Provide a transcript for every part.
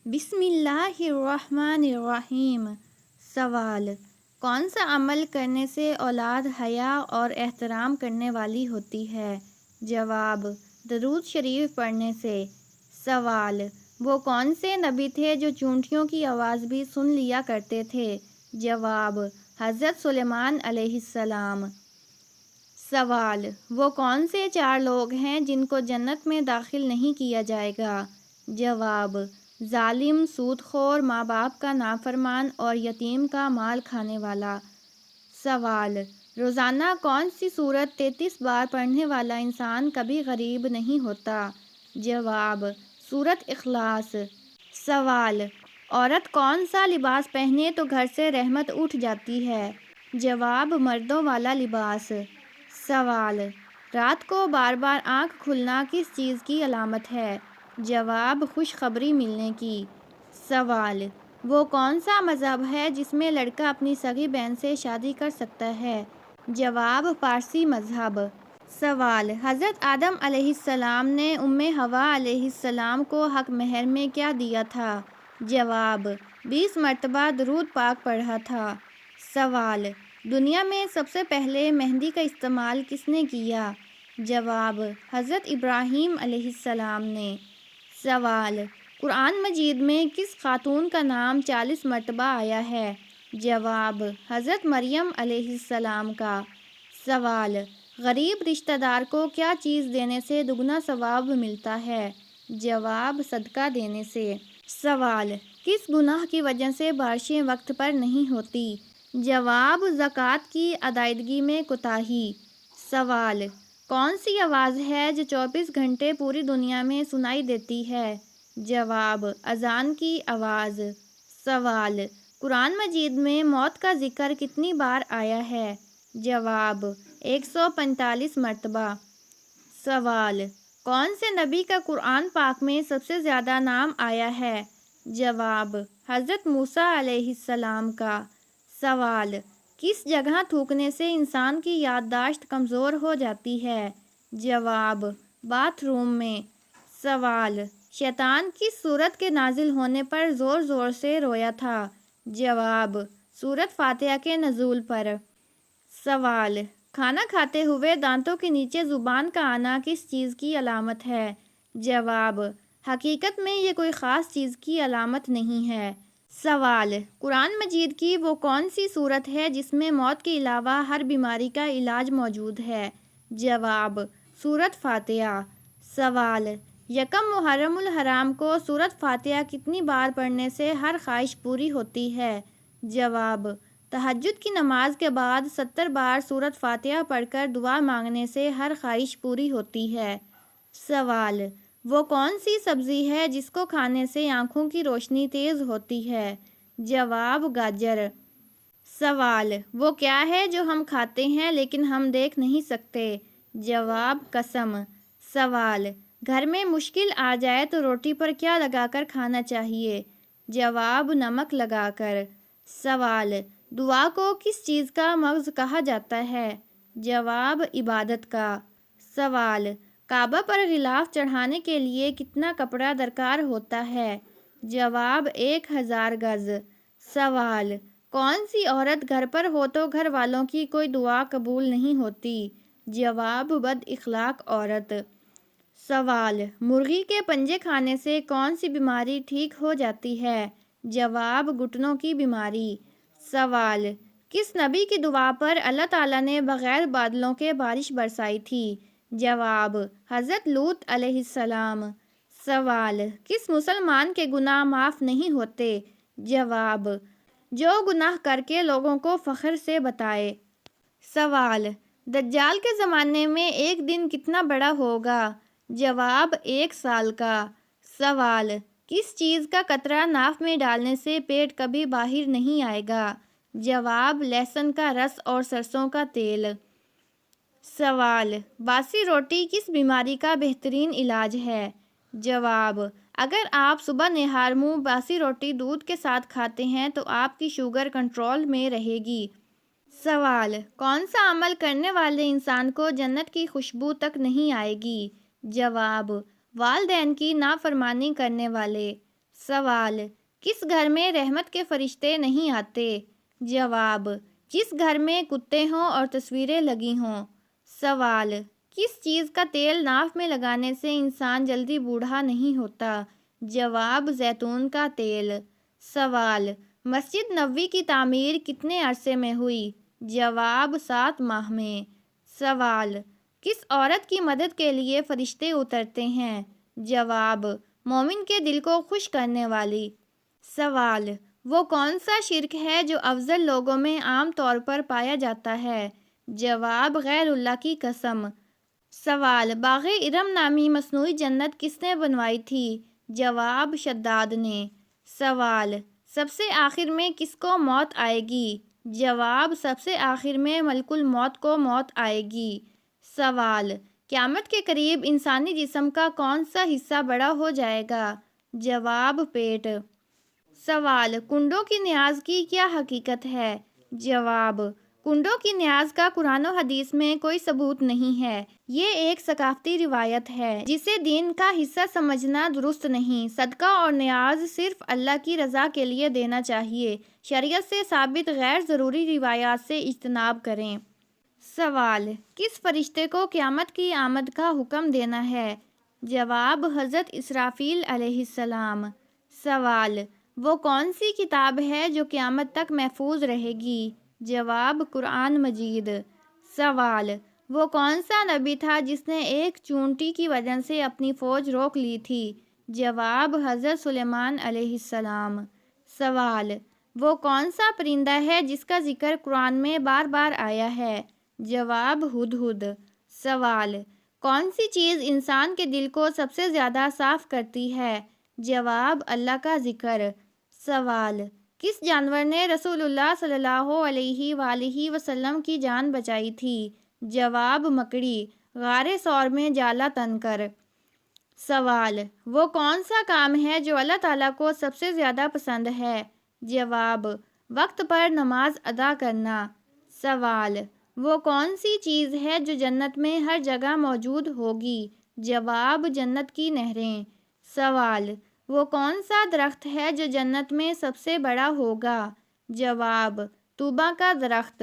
بسم اللہ الرحمن الرحیم۔ سوال: کون سا عمل کرنے سے اولاد حیا اور احترام کرنے والی ہوتی ہے؟ جواب: درود شریف پڑھنے سے۔ سوال: وہ کون سے نبی تھے جو چونٹیوں کی آواز بھی سن لیا کرتے تھے؟ جواب: حضرت سلیمان علیہ السلام۔ سوال: وہ کون سے 4 لوگ ہیں جن کو جنت میں داخل نہیں کیا جائے گا؟ جواب: ظالم، سود خور، ماں باپ کا نافرمان اور یتیم کا مال کھانے والا۔ سوال: روزانہ کون سی سورت 33 بار پڑھنے والا انسان کبھی غریب نہیں ہوتا؟ جواب: سورت اخلاص۔ سوال: عورت کون سا لباس پہنے تو گھر سے رحمت اٹھ جاتی ہے؟ جواب: مردوں والا لباس۔ سوال: رات کو بار بار آنکھ کھلنا کس چیز کی علامت ہے؟ جواب: خوشخبری ملنے کی۔ سوال: وہ کون سا مذہب ہے جس میں لڑکا اپنی سگی بہن سے شادی کر سکتا ہے؟ جواب: پارسی مذہب۔ سوال: حضرت آدم علیہ السلام نے ام حوا علیہ السلام کو حق مہر میں کیا دیا تھا؟ جواب: 20 مرتبہ درود پاک پڑھا تھا۔ سوال: دنیا میں سب سے پہلے مہندی کا استعمال کس نے کیا؟ جواب: حضرت ابراہیم علیہ السلام نے۔ سوال: قرآن مجید میں کس خاتون کا نام 40 مرتبہ آیا ہے؟ جواب: حضرت مریم علیہ السلام کا۔ سوال: غریب رشتہ دار کو کیا چیز دینے سے دگنا ثواب ملتا ہے؟ جواب: صدقہ دینے سے۔ سوال: کس گناہ کی وجہ سے بارشیں وقت پر نہیں ہوتی؟ جواب: زکوٰۃ کی ادائیگی میں کوتاہی۔ سوال: کون سی آواز ہے جو 24 گھنٹے پوری دنیا میں سنائی دیتی ہے؟ جواب: اذان کی آواز۔ سوال: قرآن مجید میں موت کا ذکر کتنی بار آیا ہے؟ جواب: 145 مرتبہ۔ سوال: کون سے نبی کا قرآن پاک میں سب سے زیادہ نام آیا ہے؟ جواب: حضرت موسیٰ علیہ السلام کا۔ سوال: کس جگہ تھوکنے سے انسان کی یادداشت کمزور ہو جاتی ہے؟ جواب: باتھ روم میں۔ سوال: شیطان کس سورت کے نازل ہونے پر زور زور سے رویا تھا؟ جواب: سورت فاتحہ کے نزول پر۔ سوال: کھانا کھاتے ہوئے دانتوں کے نیچے زبان کا آنا کس چیز کی علامت ہے؟ جواب: حقیقت میں یہ کوئی خاص چیز کی علامت نہیں ہے۔ سوال: قرآن مجید کی وہ کون سی سورت ہے جس میں موت کے علاوہ ہر بیماری کا علاج موجود ہے؟ جواب: سورت فاتحہ۔ سوال: یکم محرم الحرام کو سورت فاتحہ کتنی بار پڑھنے سے ہر خواہش پوری ہوتی ہے؟ جواب: تہجد کی نماز کے بعد 70 بار سورت فاتحہ پڑھ کر دعا مانگنے سے ہر خواہش پوری ہوتی ہے۔ سوال: وہ کون سی سبزی ہے جس کو کھانے سے آنکھوں کی روشنی تیز ہوتی ہے؟ جواب: گاجر۔ سوال: وہ کیا ہے جو ہم کھاتے ہیں لیکن ہم دیکھ نہیں سکتے؟ جواب: قسم۔ سوال: گھر میں مشکل آ جائے تو روٹی پر کیا لگا کر کھانا چاہیے؟ جواب: نمک لگا کر۔ سوال: دعا کو کس چیز کا مغز کہا جاتا ہے؟ جواب: عبادت کا۔ سوال: کعبہ پر غلاف چڑھانے کے لیے کتنا کپڑا درکار ہوتا ہے؟ جواب: 1000 گز۔ سوال: کون سی عورت گھر پر ہو تو گھر والوں کی کوئی دعا قبول نہیں ہوتی؟ جواب: بد اخلاق عورت۔ سوال: مرغی کے پنجے کھانے سے کون سی بیماری ٹھیک ہو جاتی ہے؟ جواب: گھٹنوں کی بیماری۔ سوال: کس نبی کی دعا پر اللہ تعالیٰ نے بغیر بادلوں کے بارش برسائی تھی؟ جواب: حضرت لوط علیہ السلام۔ سوال: کس مسلمان کے گناہ معاف نہیں ہوتے؟ جواب: جو گناہ کر کے لوگوں کو فخر سے بتائے۔ سوال: دجال کے زمانے میں ایک دن کتنا بڑا ہوگا؟ جواب: 1 سال کا۔ سوال: کس چیز کا قطرہ ناف میں ڈالنے سے پیٹ کبھی باہر نہیں آئے گا؟ جواب: لہسن کا رس اور سرسوں کا تیل۔ سوال: باسی روٹی کس بیماری کا بہترین علاج ہے؟ جواب: اگر آپ صبح نہار منہ باسی روٹی دودھ کے ساتھ کھاتے ہیں تو آپ کی شوگر کنٹرول میں رہے گی۔ سوال: کون سا عمل کرنے والے انسان کو جنت کی خوشبو تک نہیں آئے گی؟ جواب: والدین کی نافرمانی کرنے والے۔ سوال: کس گھر میں رحمت کے فرشتے نہیں آتے؟ جواب: جس گھر میں کتے ہوں اور تصویریں لگی ہوں۔ سوال: کس چیز کا تیل ناف میں لگانے سے انسان جلدی بوڑھا نہیں ہوتا؟ جواب: زیتون کا تیل۔ سوال: مسجد نبوی کی تعمیر کتنے عرصے میں ہوئی؟ جواب: 7 ماہ میں۔ سوال: کس عورت کی مدد کے لیے فرشتے اترتے ہیں؟ جواب: مومن کے دل کو خوش کرنے والی۔ سوال: وہ کون سا شرک ہے جو افضل لوگوں میں عام طور پر پایا جاتا ہے؟ جواب: غیر اللہ کی قسم۔ سوال: باغ ارم نامی مصنوعی جنت کس نے بنوائی تھی؟ جواب: شداد نے۔ سوال: سب سے آخر میں کس کو موت آئے گی؟ جواب: سب سے آخر میں ملک الموت کو موت آئے گی۔ سوال: قیامت کے قریب انسانی جسم کا کون سا حصہ بڑا ہو جائے گا؟ جواب: پیٹ۔ سوال: کنڈوں کی نیاز کی کیا حقیقت ہے؟ جواب: کنڈوں کی نیاز کا قرآن و حدیث میں کوئی ثبوت نہیں ہے، یہ ایک ثقافتی روایت ہے جسے دین کا حصہ سمجھنا درست نہیں۔ صدقہ اور نیاز صرف اللہ کی رضا کے لیے دینا چاہیے۔ شریعت سے ثابت غیر ضروری روایات سے اجتناب کریں۔ سوال: کس فرشتے کو قیامت کی آمد کا حکم دینا ہے؟ جواب: حضرت اسرافیل علیہ السلام۔ سوال: وہ کون سی کتاب ہے جو قیامت تک محفوظ رہے گی؟ جواب: قرآن مجید۔ سوال: وہ کون سا نبی تھا جس نے ایک چونٹی کی وجہ سے اپنی فوج روک لی تھی؟ جواب: حضرت سلیمان علیہ السلام۔ سوال: وہ کون سا پرندہ ہے جس کا ذکر قرآن میں بار بار آیا ہے؟ جواب: ہدہد۔ سوال: کون سی چیز انسان کے دل کو سب سے زیادہ صاف کرتی ہے؟ جواب: اللہ کا ذکر۔ سوال: کس جانور نے رسول اللہ صلی اللہ علیہ وآلہ وسلم کی جان بچائی تھی؟ جواب: مکڑی، غار ثور میں جالا تن کر۔ سوال: وہ کون سا کام ہے جو اللہ تعالیٰ کو سب سے زیادہ پسند ہے؟ جواب: وقت پر نماز ادا کرنا۔ سوال: وہ کون سی چیز ہے جو جنت میں ہر جگہ موجود ہوگی؟ جواب: جنت کی نہریں۔ سوال: وہ کون سا درخت ہے جو جنت میں سب سے بڑا ہوگا؟ جواب: طوبہ کا درخت۔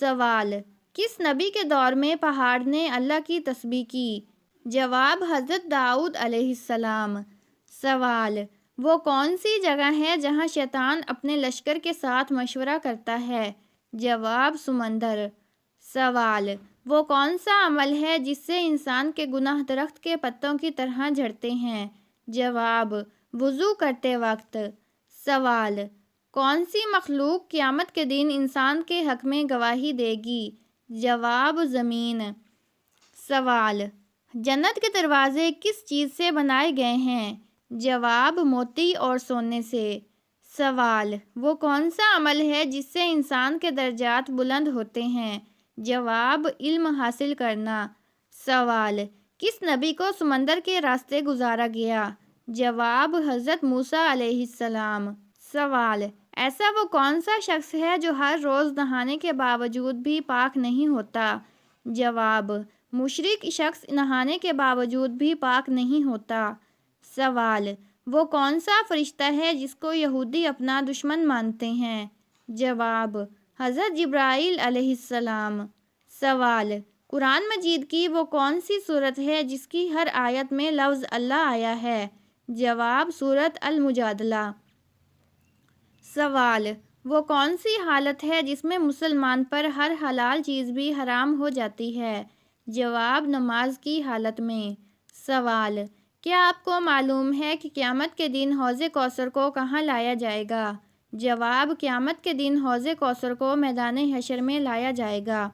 سوال: کس نبی کے دور میں پہاڑ نے اللہ کی تسبیح کی؟ جواب: حضرت داؤد علیہ السلام۔ سوال: وہ کون سی جگہ ہے جہاں شیطان اپنے لشکر کے ساتھ مشورہ کرتا ہے؟ جواب: سمندر۔ سوال: وہ کون سا عمل ہے جس سے انسان کے گناہ درخت کے پتوں کی طرح جھڑتے ہیں؟ جواب: وضو کرتے وقت۔ سوال: کون سی مخلوق قیامت کے دن انسان کے حق میں گواہی دے گی؟ جواب: زمین۔ سوال: جنت کے دروازے کس چیز سے بنائے گئے ہیں؟ جواب: موتی اور سونے سے۔ سوال: وہ کون سا عمل ہے جس سے انسان کے درجات بلند ہوتے ہیں؟ جواب: علم حاصل کرنا۔ سوال: کس نبی کو سمندر کے راستے گزارا گیا؟ جواب: حضرت موسیٰ علیہ السلام۔ سوال: ایسا وہ کون سا شخص ہے جو ہر روز نہانے کے باوجود بھی پاک نہیں ہوتا؟ جواب: مشرک شخص نہانے کے باوجود بھی پاک نہیں ہوتا۔ سوال: وہ کون سا فرشتہ ہے جس کو یہودی اپنا دشمن مانتے ہیں؟ جواب: حضرت جبرائیل علیہ السلام۔ سوال: قرآن مجید کی وہ کون سی سورت ہے جس کی ہر آیت میں لفظ اللہ آیا ہے؟ جواب: سورۃ المجادلہ۔ سوال: وہ کون سی حالت ہے جس میں مسلمان پر ہر حلال چیز بھی حرام ہو جاتی ہے؟ جواب: نماز کی حالت میں۔ سوال: کیا آپ کو معلوم ہے کہ قیامت کے دن حوض کوثر کو کہاں لایا جائے گا؟ جواب: قیامت کے دن حوض کوثر کو میدان حشر میں لایا جائے گا۔